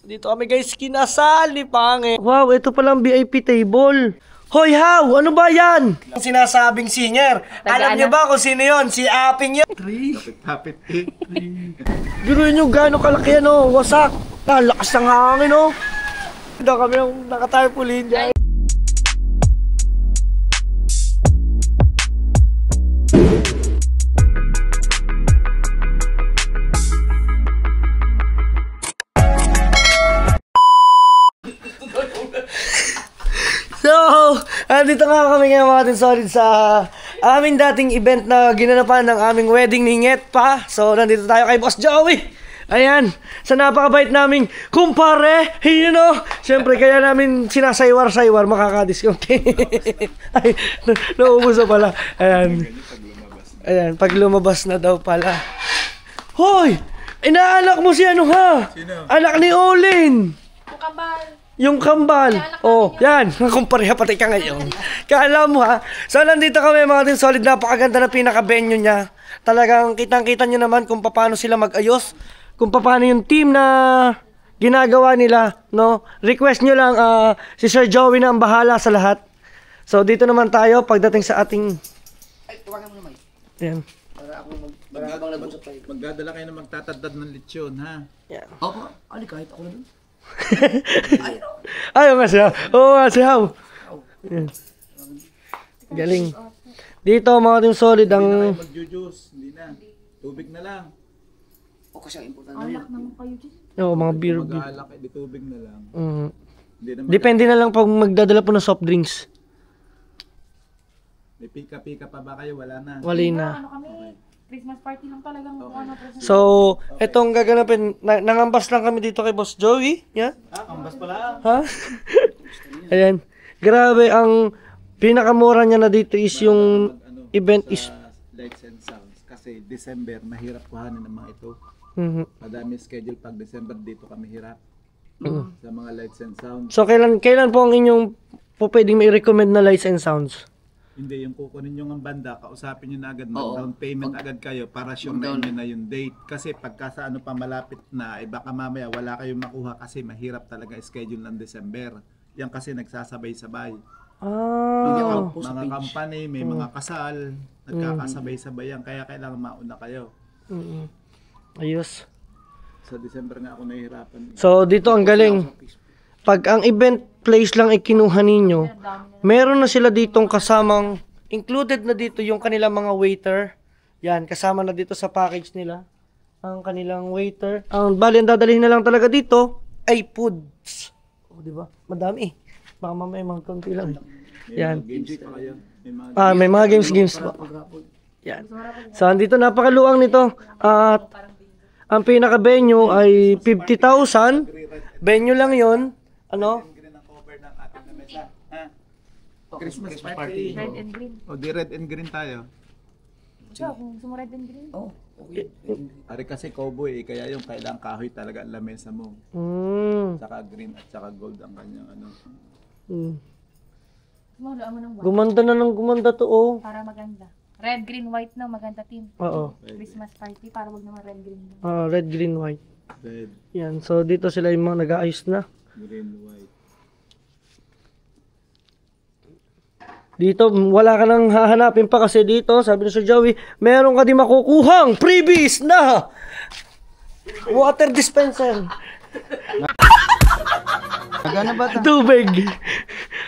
Dito kami guys, kinasal ni Pange. Wow, ito palang VIP table. Hoy, how? Ano ba yan? Sinasabing singer. Alam niyo ba kung sino yon? Si Aping yan. Kapit Biruin nyo gano'ng kalaki yan, oh. Wasak. Lakas ng hangin, oh. Dito kami yung nakatarpaulin dyan. So, andito nga kami ngayon mga ating solid sa aming dating event na ginanapan ng aming wedding ni Nget pa. So, nandito tayo kay Boss Joey. Ayan, sa napakabait naming kumpare, you know. Siyempre, kaya namin sinasaywar-saywar, makakadiscount. Ay, naubos na pala. Ayan. Ayan, pag lumabas na daw pala. Hoy! Inaanak mo si ano ha? Sino? Anak ni Olin. Kambal. Yung kambal. Oh, yan. Kumpareha pati ka ngayon. Kala mo ha. So, nandito kami mga ating solid. Napakaganda na pinaka-venue niya. Talagang kitang-kita nyo naman kung paano sila mag-ayos. Kung paano yung team na ginagawa nila. No? Request nyo lang, si Sir Joey na ang bahala sa lahat. So, dito naman tayo pagdating sa ating... Ay, tuwagan mo naman. Yan. Para ako magdadala kayo na magtatadad ng lechon, ha? Yan. Ako? Ali, kahit ako na dun. Ayaw nga siya. Oo nga siya. Yan. Galing. Dito mga ating solid ang... Hindi na kayo mag-juice, hindi na. Tubig na lang. O kasi ang importante na yun. Naman kayo dyan. Oo, mga beer. Mag-aalak, di tubig na lang. Hindi na Depende na lang pag magdadala po ng soft drinks. May pika-pika pa ba kayo? Wala na. Wali na. Ano kami, Christmas party lang talagang ano present. So, etong gaganapin, nangambas lang kami dito kay Boss Joey. Yan. Ambas pala. Ha? Ayan. Grabe, ang pinakamura niya na dito is yung event is... Lights and sounds. Kasi December, mahirap kuhanin ng mga ito. Madami schedule pag December, dito kami hirap. Sa mga lights and sounds. So, kailan po ang inyong po pwedeng may recommend na lights and sounds? Hindi, yung kukunin nyo ng banda, kausapin nyo na agad, mag-down payment agad kayo para sure na nyo na yung date. Kasi pagka sa ano pa malapit na, baka mamaya wala kayong makuha kasi mahirap talaga schedule ng December. Yan kasi nagsasabay-sabay. Mga company, may mga kasal, nagkakasabay-sabay yan, kaya kailangan mauna kayo. Ayos. Sa December nga ako nahihirapan. So, dito ang galing. Pag ang event place lang ay kinuha ninyo, meron na sila ditong kasamang, included na dito yung kanilang mga waiter. Yan, kasama na dito sa package nila. Ang kanilang waiter. Ang bali, ang dadalhin na lang talaga dito ay foods. O, diba? Madami eh. Baka mamaya mga konti lang. Yan. Games pa kayo. May mga games pa. Yan. So, andito napakaluang nito. At ang pinaka-venue ay 50,000. Venue lang yon. Ano? Christmas party. Red and green. O di red and green tayo. Siya, kung gusto mo red and green. Oh, okay. Ari kasi cowboy kaya yung kailang kahoy talaga ang lamesa mo. Saka green at saka gold ang kanyang ano. Mahulaan mo ng white. Gumanda na ng gumanda to, oh. Para maganda. Red, green, white na, maganda team. Oo. Christmas party, para wag naman red, green. Red, green, white. Red, Yan. So, dito sila yung mga nag-aayos na. green, white. Dito, wala ka nang hahanapin pa kasi dito, sabi ni Sir Joey, meron ka di makukuhang freebies na water dispenser. Magana ba ito? Tubig.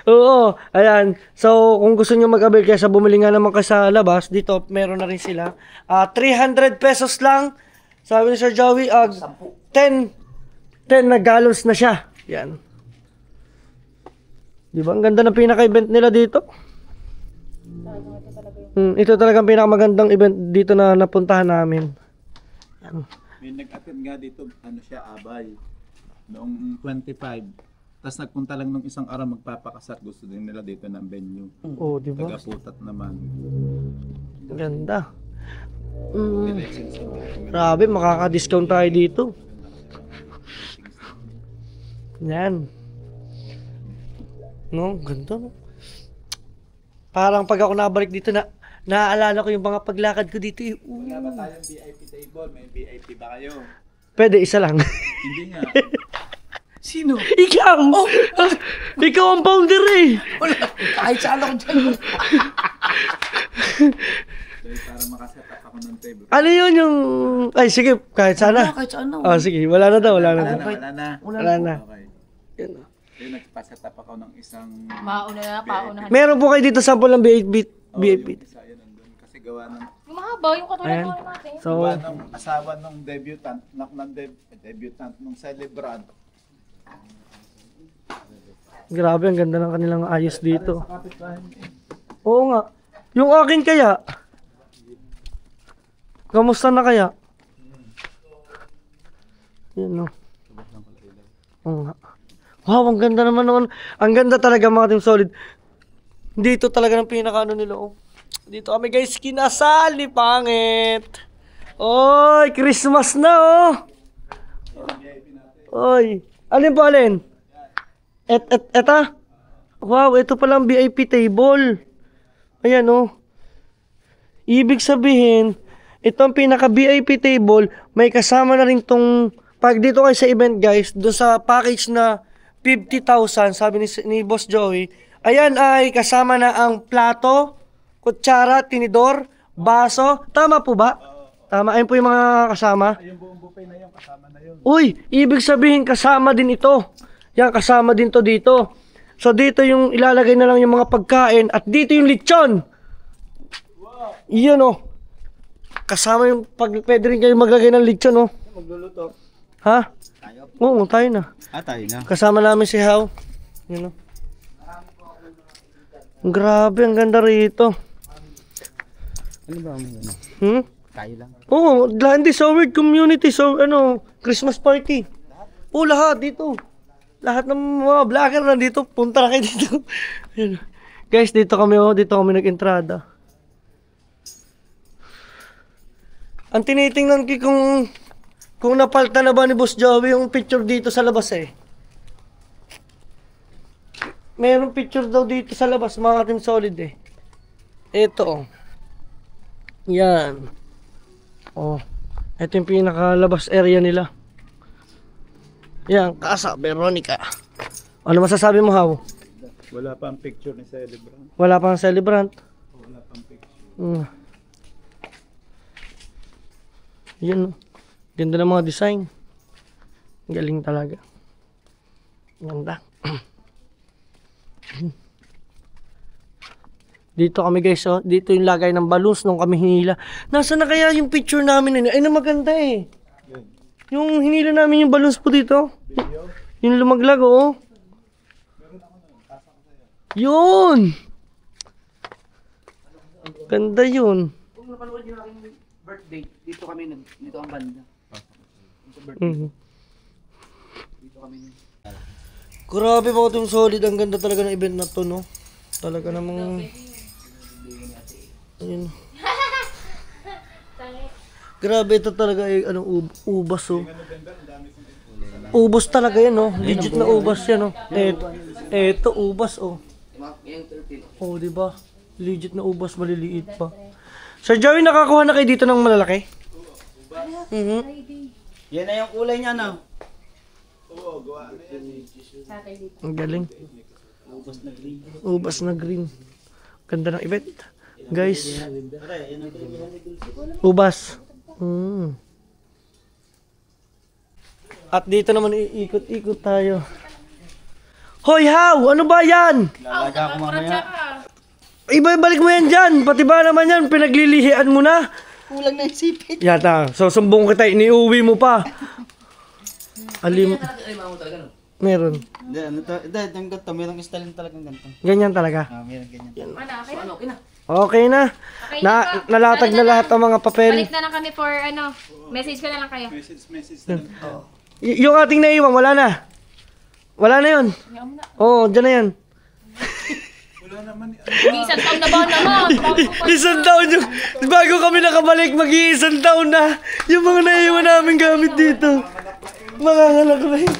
Oo, ayan. So, kung gusto nyo mag-avail kaysa bumili nga naman ka sa labas, dito meron na rin sila. 300 pesos lang. Sabi ni Sir Joey, 10 na gallons na siya. Yan. Di ba? Ang ganda ng pinaka-event nila dito. Ito talagang pinakamagandang event dito na napuntahan namin. Yan. May nag-attend nga dito, ano siya, Abay. Noong 25. Tapos nagpunta lang nung isang araw magpapakasat. Gusto din nila dito ng venue. Oo, di ba? Tagaputat naman. Ganda. Grabe, makaka-discount tayo dito. Yan. No, ganda no. Parang pag ako nabalik dito na naaalala ko yung mga paglakad ko dito. Wala ba tayong VIP table? May VIP ba kayo? Pwede isa lang. Hindi nga. Sino? Ikaw! Ikaw ang founder eh! Wala. Kahit saan ako dyan. Dahil para makaset up ako ng table. Ano yun yung... Ay, sige, kahit sana. Kahit saan ako. Oh, sige, wala na daw, wala na daw. Wala na. Wala na. Okay. Yun. Kaya nagpaset up ako ng isang... Mauna na, paunahan. Meron po kayo dito sample ng VIP. Yung isa yun nandun. Kasi gawa ng... Yung mahaba, yung katulad Ayan. ng natin. So, Gawa ng asawa ng debutant, debutant nung celebrant. grabe, ang ganda ng kanilang ayos dito. Oo nga. Yung akin kaya, kamusta na kaya? Yan o. Oo nga. Wow, ang ganda naman noon. Ang ganda talaga mga Team Solid. Dito talaga ng pinakaano nila oh. Dito kami guys, kinasal ni Pangit. Oy, Christmas na oh. Oy, alin po alin? Eta? Wow, ito palang VIP table. Ayan oh. Ibig sabihin, itong pinaka VIP table, may kasama na rin tong, pag dito kayo sa event guys, doon sa package na 50,000, sabi ni Boss Joey, ayan ay kasama na ang plato, kutsara, tinidor, baso. Tama po ba? Tama, ayun po yung mga kasama. Yung buong buffet na yun, kasama na yun. Uy, ibig sabihin kasama din ito. Yan, kasama din to dito. So dito yung ilalagay na lang yung mga pagkain at dito yung lechon. Iyon oh. Kasama yung pwede rin kayo maglagay ng lechon oh. Magluluto. Ha? Tayo? Oo, tayo na. Tayo na. Kasama namin si How. Yun oh. Grabe, ang ganda rito. Ano ba ang ano? Tayo lang. Oo, Landy Soward Community, so ano, Christmas party. Oo, lahat dito. Lahat ng mga vlogger nandito, punta na kayo dito. Ayun. Guys, dito kami nag-entrada. Ang tinitingnan ko kung napalta na ba ni Boss Joey yung picture dito sa labas eh. Merong picture daw dito sa labas, mga Team Solid eh. Ito oh. Yan. Oh. Ito yung pinakalabas area nila. Yan, Casa Veronica. Ano masasabi mo, How? Wala pa ang picture ni celebrant. Wala pang celebrant. Wala pang picture. Yun. Ganda ng mga design. Galing talaga. Ganda. Dito kami guys, oh. Dito yung lagay ng balloons nung kami hinila. Nasaan na kaya yung picture namin? Ay, na maganda eh. Yung hinila namin yung balloons po dito. Yung lumaglag, oh. Yun! Ganda yun. Kung napanood nyo aking birthday, dito ang banda. Dito kami. Grabe po itong Solid. Ang ganda talaga ng event na to, no? Talaga namang... Ayun. Grabe ito talaga eh, ubas oh. Ubas talaga yan oh. Legit na ubas yan oh. Eto ubas oh. Oh, di ba? Legit na ubas, maliliit pa. Sir Joey, nakakuha na kayo dito ng malalaki? Yan na yung kulay niya na. Oo, gawa na yan. Ang galing. Ubas na green. Ganda ng event. Guys. Ubas. At dito naman iikot-ikot tayo. Hoy, How! Ano ba yan? Lalaga ako mamaya. Ibalik mo yan dyan. Pati ba naman yan? Pinaglilihian mo na. Kulang na isipin. Yata. So, sumbong kita. Iniuwi mo pa. Alim. Meron. Hindi, ano to? Hindi, yung ganito. Merong style talagang ganito. Ganyan talaga. Meron ganyan. Okay na. Okay na. Nalatag na lahat ng mga papel. Balik na lang kami for message ko na lang kayo. Message na lang. Yung ating naiwan, wala na. Wala na yun. Oo, dyan na yan. Wala naman. Mag-iisang taon na ba naman? Isang taon yung... Bago kami nakabalik, mag-iisang taon na. Yung mga naiwan namin gamit dito. Manganganak na yun.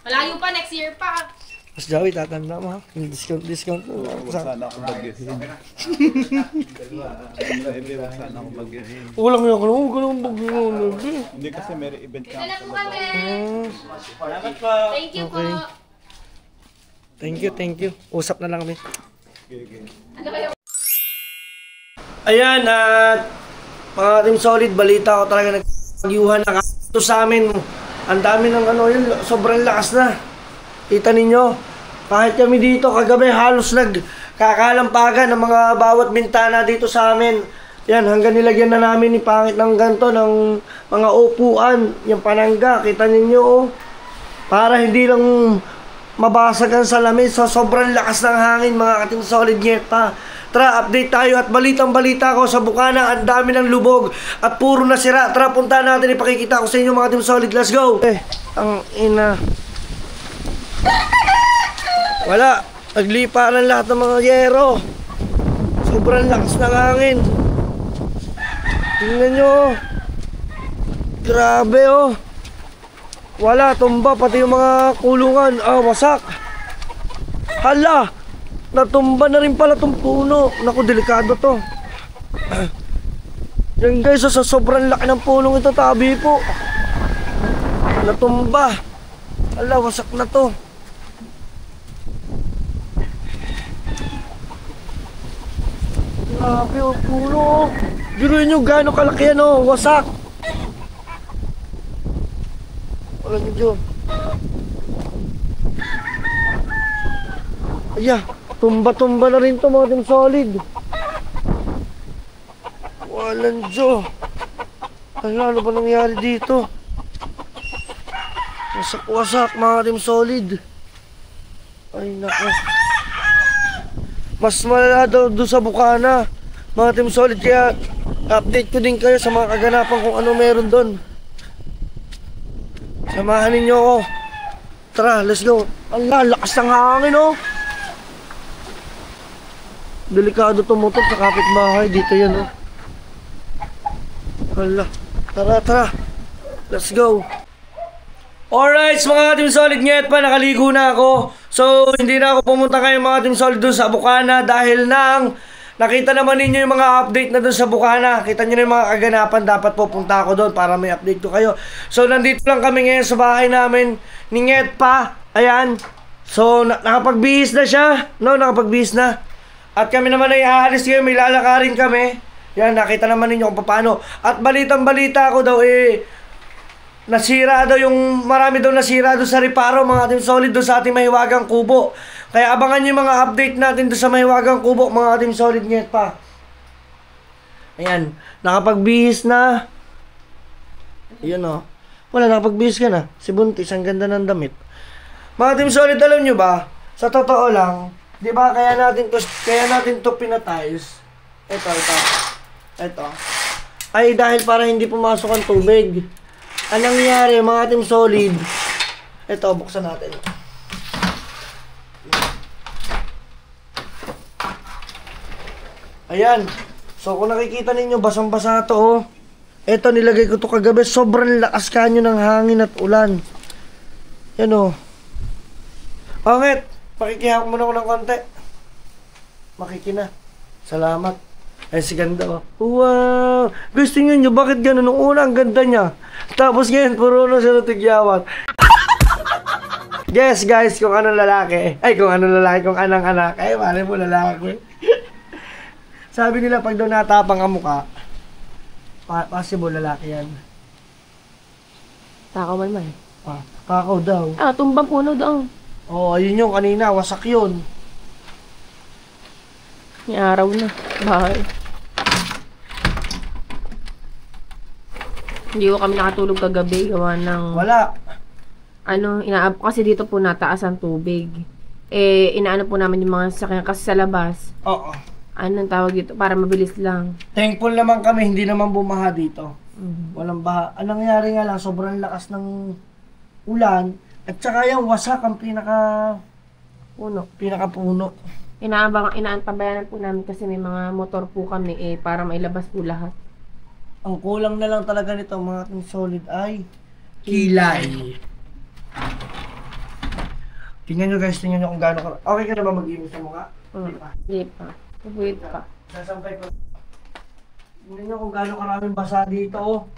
Malayo pa, next year pa. Mas Joey, tatanda mo ha. Yung discount mo. Huwag sana ako mag-ihin. Huwag sana ako mag-ihin. Walang yan ka naman, ganun mag-ihin. Hindi kasi may event ka. Dala po kami. Salamat po. Thank you po. Thank you. Usap na lang kami. Ano kayo? Ayan, at mga Team Solid, balita ko talaga nag-agyuhan na ito sa amin. Ang dami ng ano yun, sobrang lakas na. Kita ninyo, kahit kami dito kagabi halos nagkakalampagan ng mga bawat bintana dito sa amin. Yan, hanggang nilagyan na namin ni pangit ng ganto ng mga upuan, yung panangga, kita ninyo oh. Para hindi lang mabasag ang salamin sa sobrang lakas ng hangin mga Team Solid Nyeta. Tara, update tayo at balitang-balita ko sa Bukana, ang dami ng lubog at puro nasira. Tara, punta natin, ipakikita ko sa inyo mga Team Solid. Let's go! Ang ina. Wala, naglipa ng lahat ng mga yero. Sobrang lakas ng hangin. Tingnan nyo. Grabe oh. Wala, tumba pati yung mga kulungan. Wasak. Hala, natumba na rin pala itong puno. Naku, delikado to. Yan guys, sa sobrang laki ng punong ito, tabi po. Natumba. Hala, wasak na to. Grabe oh, puno. Biruin nyo gaano kalaki yan oh, wasak. Wala nyo dyan. Aya, tumba-tumba na rin to mga Team Solid. Walang dyan. Ano ba nangyari dito? Wasak-wasak mga Team Solid. Ay nako. Mas malala daw doon sa Bukana mga Team Solid, kaya update ko din kayo sa mga kaganapan kung ano meron doon. Samahan ninyo ako. Tara, let's go. Ang lakas ng hangin oh. Delikado to motor sa kapitbahay. Dito yan oh. Hala. Tara. Let's go. Alright, mga Team Solid, ngayon pa nakaligo na ako. So, hindi na ako pumunta kayo mga Team Solid doon sa Bukana dahil nang nakita naman ninyo yung mga update na doon sa Bukana. Kita nyo na yung mga kaganapan, dapat pupunta ako doon para may update ko kayo. So, nandito lang kami ngayon sa bahay namin ni Nget pa. Ayan. So, nakapagbihis na siya. No, nakapagbihis na. At kami naman ay aalis kayo, may lalakarin kami. Yan, nakita naman ninyo kung paano. At balitang-balita ko daw nasira daw yung, marami daw nasira doon sa Reparo mga Team Solid doon sa ating Mahiwagang Kubo. Kaya abangan nyo yung mga update natin doon sa Mahiwagang Kubo mga Team Solid Nget pa. Ayan, nakapagbihis na. Ayan o. Wala, nakapagbihis ka na. Si Buntis, ang ganda ng damit. Mga Team Solid, alam nyo ba? Sa totoo lang, di ba kaya natin to pinatiles. Ito. Ay dahil para hindi pumasok ang tubig. Anong nangyari mga Team Solid? Ito, buksan natin. Ayan. So kung nakikita ninyo, basang-basa to oh. Ito, nilagay ko to kagabi. Sobrang lakas kanyo ng hangin at ulan. Yan oh. Pangit, pakikihak mo na ako ng konti. Makikina. Salamat. Ay, si ganda oh. Wow! Gusto nyo, bakit gano'n? Nung una, ang ganda niya. Tapos ngayon, puro na siya natigyawan. Guess guys, kung anong lalaki. Ay, kung anong lalaki, kung anong anak. Ay, mali mo lalaki. Sabi nila, pag daw natapang ang mukha, possible lalaki yan. Takaw man. Kakaw daw. Tumbang puno daw. Oo, ayun yung kanina, wasak yun. May araw na. Bahay. Hindi ko kami nakatulog kagabi. Gawa ng... Wala. Kasi dito po nataas ang tubig. Inaano po namin yung mga sasakyan kasi sa labas. Oo. Anong tawag dito? Para mabilis lang. Thankful naman kami, hindi naman bumaha dito. Walang baha. Anong nangyari nga lang, sobrang lakas ng ulan. At saka yung wasak ang pinakapuno. Inaantabayanan po namin kasi may mga motor po kami para mailabas po lahat. Ang kulang na lang talaga nito mga Team Solid ay kilay. Tingnan nyo guys, tingnan nyo kung gaano ka. Okay ka na ba mag-inom sa mukha? Hindi pa. Hindi pa. Pupuwid pa. Sasampay ko. Tingnan nyo kung gaano karaming basa dito. Oh.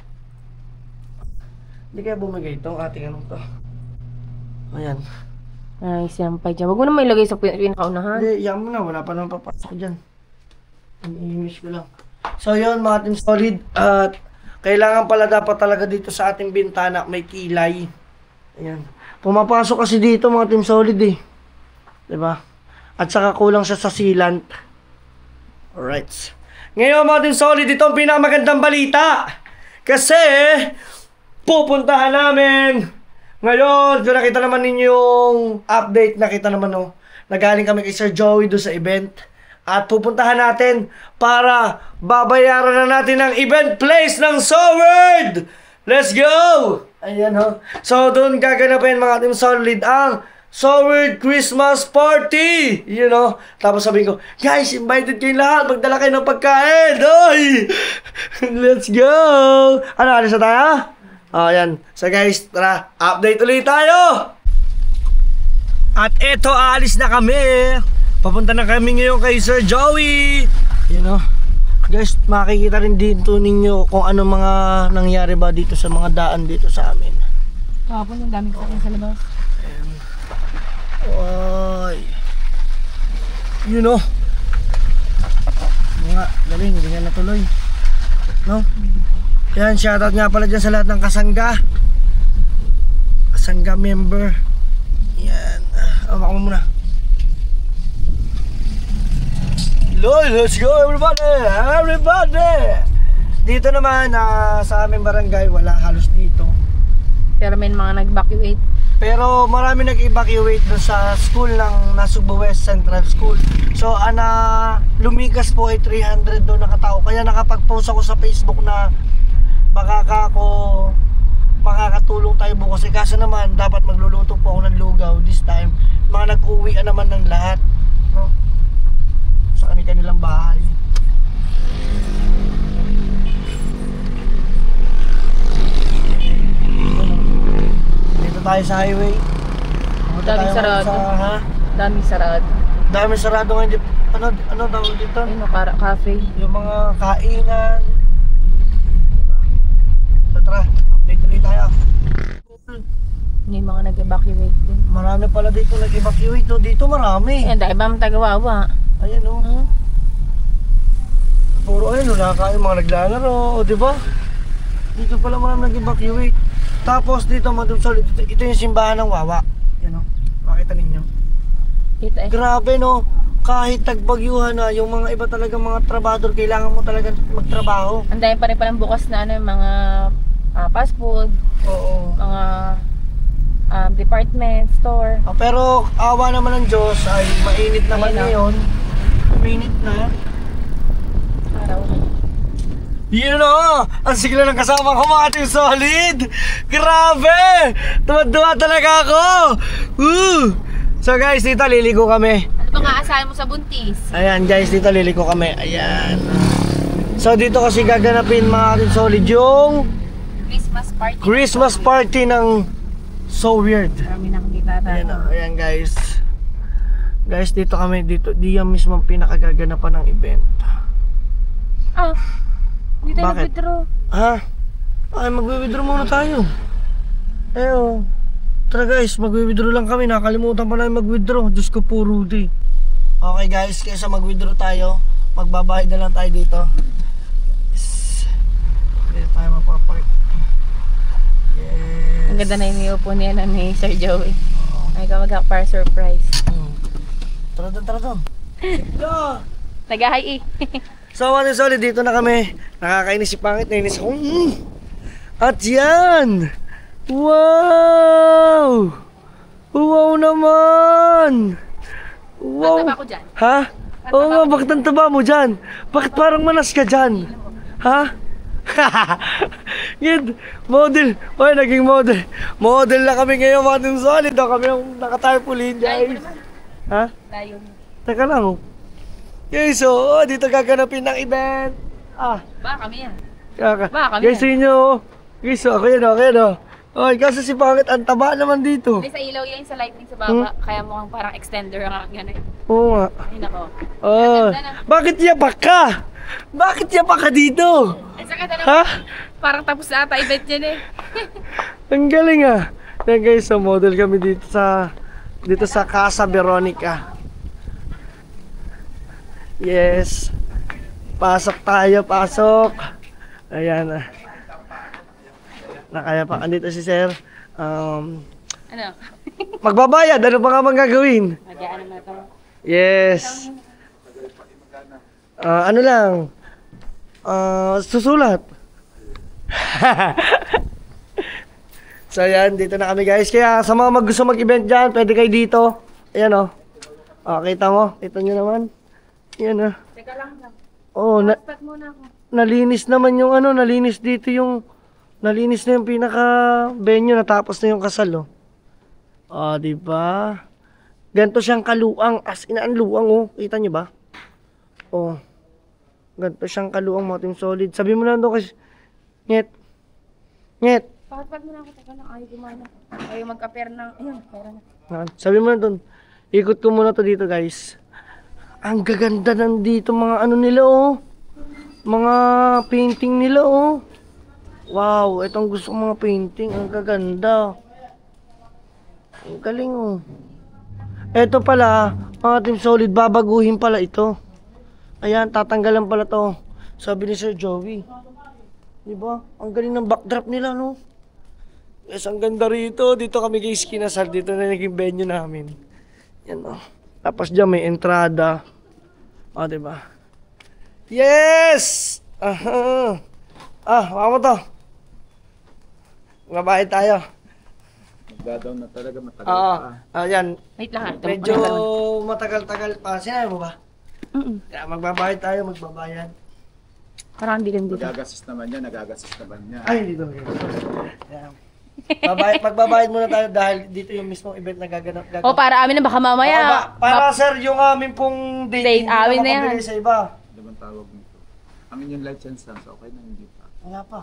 Hindi kaya bumigay itong ating anong to. Ayan. Ay, sampay dyan. Huwag mo naman ilagay sa pinakaunahan. Hindi, yan mo na. Wala pa naman papasok dyan. Iniimis ko lang. So yun mga team solid. At kailangan pala dapat talaga dito sa ating bintana may kilay. Ayan. Pumapasok kasi dito mga team solid eh. Diba? At saka kulang siya sa sealant. Alright. Ngayon mga team solid, ito ang pinamagandang balita. Kasi pupuntahan namin ngayon, kung nakita naman ninyo yung update, nakita naman nagaling kami kay Sir Joey doon sa event. At pupuntahan natin para babayaran na natin ang event place ng SoWorld! Let's go! Ayan ho. So doon gaganapin mga team solid ang SoWorld Christmas Party! You know? Tapos sabihin ko, guys, invited kayo lahat, magdala kayo ng pagkain! Oy! Let's go! Ano, alis na tayo? Oh, yan. So guys, tara, update ulit tayo! At eto, aalis na kami. Papunta na kami ngayon kay Sir Joey. You know, guys, makikita rin dito ninyo kung ano mga nangyari ba dito sa mga daan dito sa amin. Kapon yung gamit ko sa labas. Oy. You know. Mga, galing, hindi nga natuloy. No? Yan, shoutout nga pala dyan sa lahat ng kasangga. Kasangga member. Yan. Awak mo muna. Lord, let's go everybody! Everybody! Dito naman, sa aming barangay, wala halos dito. Pero may mga nag-evacuate. Pero marami nag-evacuate doon sa school ng Nasugbu West Central School. So, lumikas po ay 300 doon na katao. Kaya nakapag-post ako sa Facebook na makakatulong tayo bukas. Kasi naman, dapat magluluto po ako ng lugaw this time. Mga nag-uwi naman ng lahat. No? Sa kanilang bahay. Dito tayo sa highway. Daming sarado. Daming sarado. Daming sarado ngayon. Ano tawag dito? Ayun, cafe. Yung mga kainan. Tara, update ulit tayo. May mga nag-evacuate din. Marami pala dito nag-evacuate. Dito marami. Ayan, dahil ba matagawawa? Ayan o. Puro ayun, wala kayo mga naglalaro, o diba? Dito pala marami nag-evacuate. Tapos dito mga solid, ito yung simbahan ng Wawa. Yan o, makita ninyo. Ito eh. Grabe no, kahit tagbagyuhan na, yung mga iba talaga mga trabador, kailangan mo talaga magtrabaho. Ang dami pa rin palang bukas na mga fast food. Oo. Mga department store. Pero awa naman ng Diyos ay mainit naman ngayon. Mainit na. Araw. Yun o! Ang sigla ng kasama ko mga team solid! Grabe! Tuwa-tuwa talaga ako! Woo! So guys, dito liligo kami. Ano bang aasahan mo sa buntis? Ayan guys, dito liliko kami. Ayan. So dito kasi gaganapin mga ating solid yung Christmas party ng SoWorld. Marami nakikita tayo. Ayan, ayan guys. Guys, dito kami, diyan mismo pinakagaganapan ng event. Hindi tayo Bakit? nag-withdraw. Ha? Ay, magwi-withdraw muna tayo. Eyo. Tara guys, magwi-withdraw lang kami. Nakalimutan pa namin mag-withdraw. Diyos ko po, Rudy. Okay guys, kaysa mag-withdraw tayo, magbabayad na lang tayo dito. Yes. Dito tayo magpapark. Yes. Ang ganda na yung niupo niya ni Sir Joey. Ay, kamagak para surprise. Tara doon. Yo! Nag-hi So, ano solid, dito na kami. Nakakainis si Pangit, nainis ako. At yan! Wow! Wow naman! Wow! Taba ko dyan. Ha? Oo nga, bakit ang taba mo dyan? Bakit parang manas ka dyan? Ha? Yan, model. Oy, naging model. Model na kami ngayon, mga team solid. Kami yung nakatarpaulin, guys. Ha? Tayo. Teka lang. Okay, so dito gaganapin ng event. Baka kami yan. Kaka. Baka kami Guys, yan. inyo. Guys, so ako yan, Oy, kasi si Pangit, ang taba naman dito. May sa ilaw yan sa lightning sa baba. Kaya mukhang parang extender ang gano'n. Oo nga. Ay, nako. Oh, bakit yapak ka? Bakit yapak ka dito? Ang sakit na Ha? Parang tapos na ata event yan eh. Ang galing ah. Yan guys, so model kami dito sa Casa Veronica. Yes. Pasok tayo, pasok. Ayan ah. Nakaya pa andito si Sir. Ano? Magbabayad, ano pa nga bang gagawin? Magyaan na to. Yes. Ano lang? Susulat. So yan, dito na kami guys. Kaya sa mga gusto mag-event dyan, pwede kayo dito. Ayan o. Kita mo? Kita nyo naman. Ayan o. Teka lang. Oh, Start muna ako. nalinis naman yung nalinis dito yung, nalinis na yung pinaka-venue, natapos na yung kasal oh. Di ba? Ganto siyang kaluang, as in ang luang oh. Kita nyo ba? Oh. Ganto siyang kaluang mga Team Solid. Sabi mo na doon kasi, Nyet. Pakatpag mo na ako, teka lang, ayaw gumana. Ayaw magka-pair ng, ayun, pera na. Sabi mo na doon, ikot ko muna to dito guys. Ang gaganda nandito mga nila oh. Mga painting nila oh. Wow, itong gusto kong mga painting, ang gaganda. Ang galing oh. Ito pala, mga Team Solid, babaguhin pala ito. Ayan, tatanggalan pala to. Sabi ni Sir Joey. Diba? Ang galing ng backdrop nila, no? Yes, ang ganda rito. Dito kami guys kinasal. Dito na naging venue namin. Yan, oh. Tapos dyan may entrada. Diba? Yes! Mama to. Mabayad tayo. Magdadaw na talaga, matagal pa. Ayan. Wait lang ha. Medyo matagal-tagal pa. Sinabi mo ba? Kaya magbabayad tayo, magbabayad. Parang hindi lang dito. Nagagastos naman niya, nagagastos naman niya. Ay, dito. Ayan. Magbabayad muna tayo dahil dito yung mismong event na gaganap. O, para amin na baka mamaya. Para sir, yung amin pong date, Date, amin na yan. mapabili sa iba. Ano bang tawag nito? Ang inyong license lang, so okay na hindi pa. Wala pa.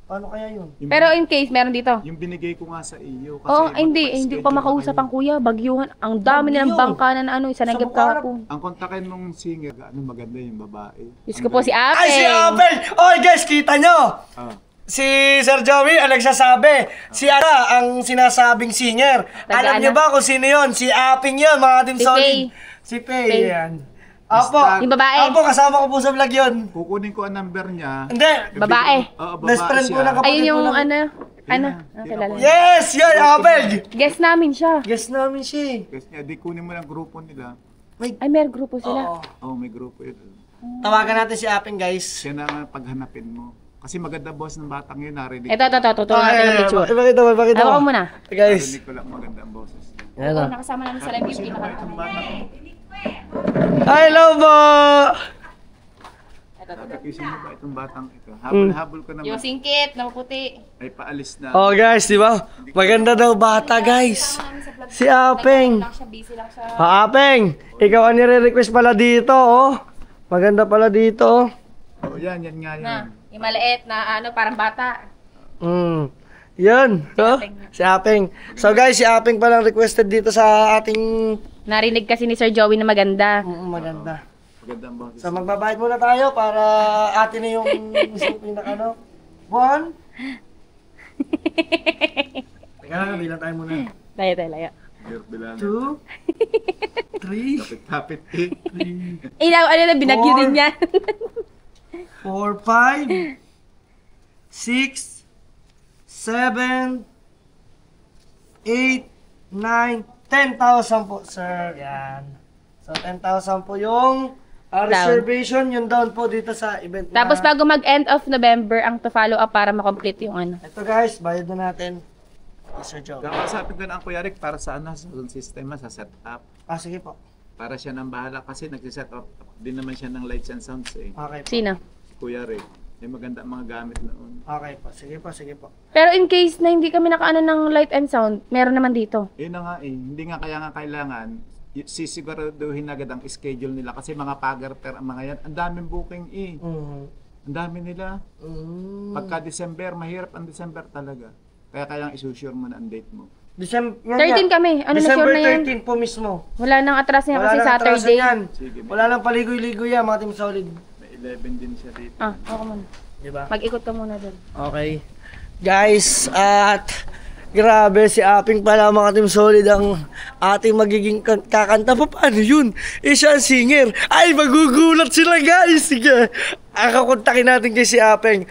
Paano kaya yun? Pero in case, meron dito. Yung binigay ko nga sa iyo. Oh, hindi ko pa makausap ang kuya. Bagyuhan. Ang dami nilang bangka na isa nanggap kahapon. Ang kontakin mong singer, maganda yung babae. Diyos ko po si Apeng. Ay, si Apel! Oy guys, kita nyo! Si Sir Joey ang nagsasabi. Si ang sinasabing singer. Alam nyo ba kung sino yun? Si Apeng yun, mga Team Si Solid. Faye. Si Faye, yan. Apo, Yung babae. Apo, kasama ko po sa vlog yun. Kukunin ko ang number niya. Hindi. Babae. Oo, Best friend po ng kapatid Ayun yung ko lang. ano, kilala. Yes! Yun, Apel! Guess namin siya. Guess namin siya eh. Kasi di kunin mo lang grupo nila. Ay, may grupo sila. Oo. May grupo yun. Tawagan natin si Apeng guys. Siya na nga paghanapin mo. Kasi maganda boss ng batang yun, narinig. Ito, tutulong natin ng picture. Pakita Hawak ko mo. muna. Guys. Narinig ko lang maganda ang boses niya. Yan o. Nakasama namin sa live yung Sino ba itong batang? Hello po! Sino ba itong batang ito? Habol-habol ko naman. Yung singkit, na maputi. Ay paalis na. Oh guys, di ba? Maganda daw bata guys. Si Apeng. Lang siya, busy lang siya. Apeng, ikaw ang nire-request pala dito oh. Maganda pala dito. Oh, yan nga Na, yan. yung maliit na parang bata. Yan. Oh, si Apeng. So guys, si Apeng palang requested dito sa ating... Narinig kasi ni Sir Joey na maganda. Maganda. Maganda ang boses. So magbabayad muna tayo para atin na yung isang pinaka One. Teka lang, bilang tayo muna. Laya. Bilang. 2, 3, Tapit Binagyo din yan. 4, 5, 6, 7, 8, 9, 10,000 po, sir. Yan. So, 10,000 po yung reservation, yung down po dito sa event na. Tapos bago mag-end of November, ang to follow up para makomplete yung ano. Ito guys, bayad na natin. Yes, Sir Joe. Kakasapin ko na ang Kuya Rick para sa sa sound system, sa setup. Sige po. Para siya nang bahala kasi nagsiset up din naman siya ng lights and sounds eh. Okay po. Sino? Kuya Rick. May maganda ang mga gamit noon. Okay po. Sige po. Pero in case na hindi kami nakaano ng light and sound, meron naman dito. Yun na nga eh. Hindi nga kaya nga kailangan sisiguraduhin agad ang schedule nila kasi mga pagarter ang mga yan. Ang daming booking eh. Ang dami nila. Pagka December, mahirap ang December talaga. Kaya isusure mo na ang date mo. December 13 kami. Ano na December sure na yan? 13 po mismo. Wala nang atras niya kasi nang atraso Saturday. yan. Sige, Wala nang paligoy-ligoy yan, mga Team Solid. May 11 din siya dito. Ako muna. Diba? Mag-ikot ka muna doon. Okay. Guys, at grabe si Aping pala mga Team Solid ang ating magiging kakanta. Paano yun? Siya ang singer. Ay, magugulat sila guys. Sige. Kakontakin natin kay si Aping.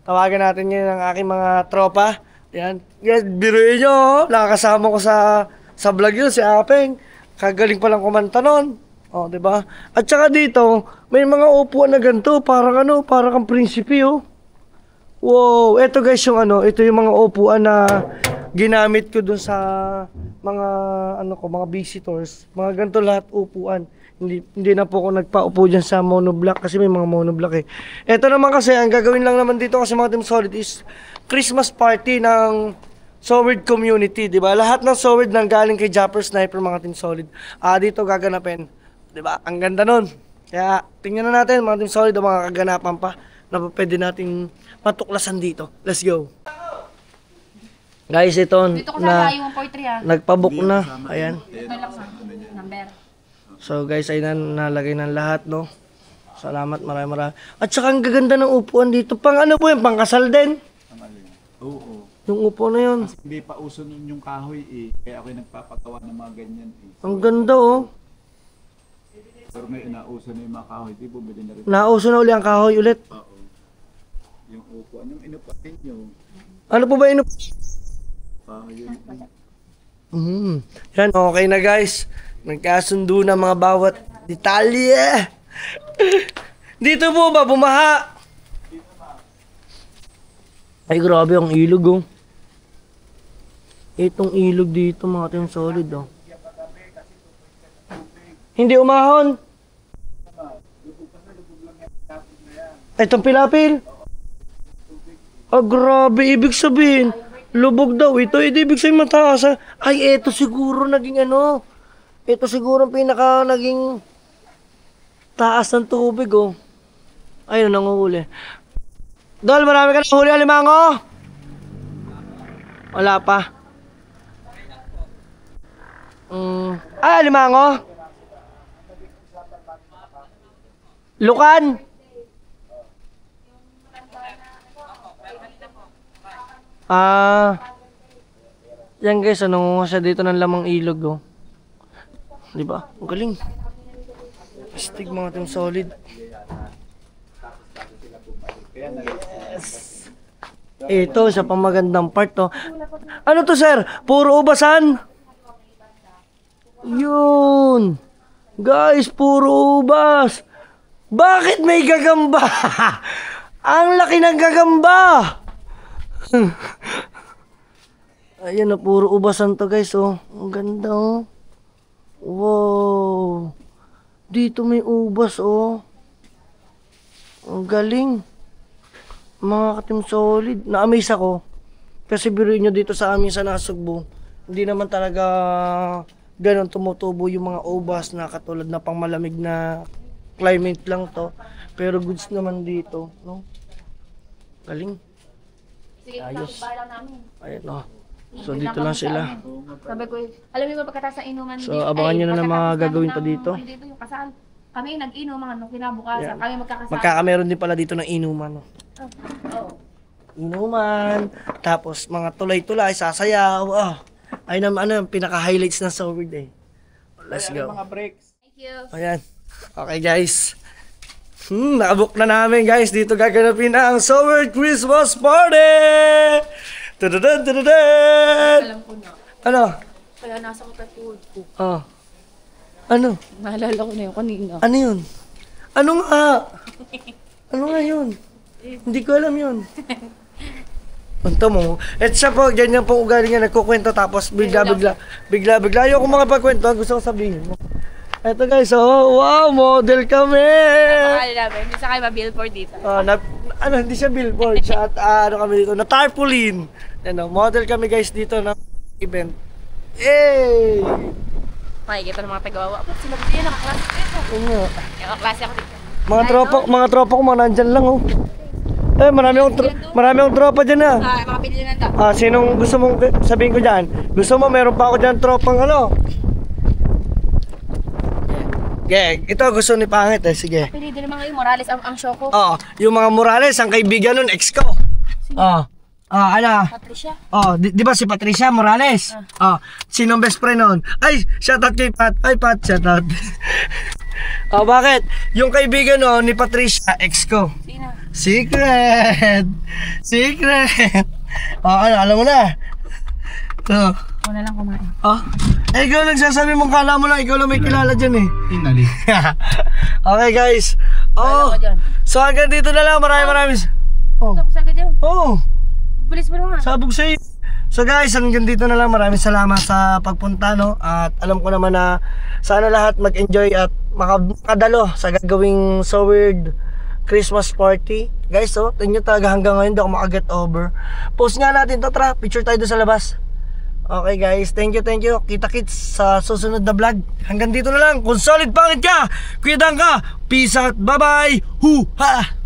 Tawagan natin ngayon ang aking mga tropa. Yan. Yes, biruin nyo. Nakakasama ko sa vlog yun si Aping. Kagaling palang kumanta nun. O, diba? At saka dito, may mga upuan na ganito. Parang kang prinsipe, oh. Wow, eto guys yung ito yung mga upuan na ginamit ko dun sa mga mga visitors. Mga ganito lahat upuan. Hindi na po ako nagpaupo diyan sa monoblock kasi may mga monoblock eh. Eto naman kasi ang gagawin lang naman dito kasi mga Team Solid is Christmas party ng Soward community, 'di ba? Lahat ng Soward nang galing kay Japper Sniper mga Team Solid. Dito gaganapin, 'di ba? Ang ganda nun. Kaya tingnan na natin mga Team Solid ang mga kaganapan pa na pwede nating matuklasan dito. Let's go. Guys, ito Dito ko na sa yung 143 nagpabook na. Ayan. Number. So guys, ay nalagay ng lahat, no? Salamat, marami. At saka ang gaganda ng upuan dito. Pang ano po yun? Pang kasal din? Oo. Yung upo na yun. Kasi hindi pa uso nun yung kahoy eh. Kaya ako'y nagpapatawa ng mga ganyan eh. Ang ganda, oh. Pero ngayon nauso na yung mga kahoy. Di bumili na rin. Nauso na uli ang kahoy ulit. Oo. Yung upuan, yung inupatin nyo. Ano po ba yun? Kahoy yun. Yan, okay na guys. Nagkasundo na mga bawat detalye. Dito po ba, bumaha? Ay, grabe ang ilog, oh. Itong ilog dito, mga Team Solid, oh. Hindi umahon. Itong pilapil. Grabe, ibig sabihin, lubog daw ito. Ibig sabihin mataas, ha? Ay, eto siguro naging ito siguro ang pinaka naging taas ng tubig, oh. Ayun, nanguhuli. Dol, marami ka nahuli alimango? Wala pa. Alimango? Lukan? Yan guys, nangunguha siya dito ng lamang ilog, oh. Diba? Ang galing. Astig mga Team Solid. Yes. Ito, sa pamagandang part, to. Ano to, sir? Puro ubasan? Yun. Guys, puro ubas. Bakit may gagamba? Ang laki ng gagamba. Ayan na, puro ubasan to, guys, oh. Ang ganda, oh. Wow. Dito may ubas, oh. Ang galing. Mga ka-Team Solid. Na-amaze ako. Kasi biruin nyo dito sa amin sa Nasugbu. Hindi naman talaga ganon tumutubo yung mga ubas na katulad na pang malamig na climate lang to. Pero goods naman dito, no? Galing. Sige, ayos. bahala namin. Ayun, no. So dito lang sila. Sabi ko, alam mo ba pagkatapos ng inuman So abangan nyo na ng mga gagawin pa dito. Dito yung kasal. Kami nag-inom mga nung kinabukasan. Yan. Kami magkakasal. Magkakameron din pala dito ng inuman, no? Oo. Inuman, tapos mga tulay-tulay, sasayaw. Ay naman, pinaka-highlights ng Soward, eh. Let's go. Mga breaks. Thank you. Ayan. Okay, guys. Nakabook na namin, guys. Dito gaganapin ang Soward Christmas Party! Tududun, tududun! Alam ko na. Ano? Kaya nasa kapatid ko. Oh. Ano? Naalala ko na yun kanina. Ano yun? Ano nga? Ano nga yun? Hindi ko alam yun. Punta mo. At siya po, ganyan po ugali nga nagkukwento tapos bigla. Ayoko makapagkwento, gusto ko sabihin mo. Eto guys, oh, wow, model kami! Pakali namin. Hindi sa kayo ma-billboard dito. Hindi siya billboard, siya at kami dito, na tarpaulin. Model kami guys dito na event. Hey! Makikita ng mga tagawawa. Sila ba yun? Nakaklase ko ito. Ano? Nakaklase ako dito. Mga tropa ko, mga nandyan lang, oh. Eh, marami akong tropa dyan ah. Makapili na to. Sinong gusto mong sabihin ko dyan? Gusto mo, meron pa ako dyan tropang ano? Yeah, ito gusto ni Pangit eh, sige. Pili din mga yung Morales ang show ko. Yung mga Morales, ang kaibigan nun, ex ko. Ano? Patricia. Di ba si Patricia Morales? Sinong best friend nun? Ay, shoutout kay Pat. Ay, Pat, shoutout. Bakit? Yung kaibigan nun ni Patricia, ex ko. Sino? Secret! Alam mo na. Ako na lang kumain. Ikaw nagsasabi mong kala mo lang, ikaw lang may kilala dyan eh. Inali. Okay guys. So hanggang dito na lang, maraming. Tapos agad yun. Bilis mo naman. Sabog sa'yo. So guys, hanggang dito na lang, maraming salamat sa pagpunta, no? At alam ko naman na sana lahat mag-enjoy at makadalo sa gagawing So Weird Christmas party. Guys, tingnan talaga hanggang ngayon hindi ako makaget over. Post nga natin to, tara, picture tayo doon sa labas. Okay guys, thank you. Kita-kits sa susunod na vlog. Hanggang dito na lang. Kung solid pangit ka, kuidang ka. Peace out, bye-bye. Hoo-ha!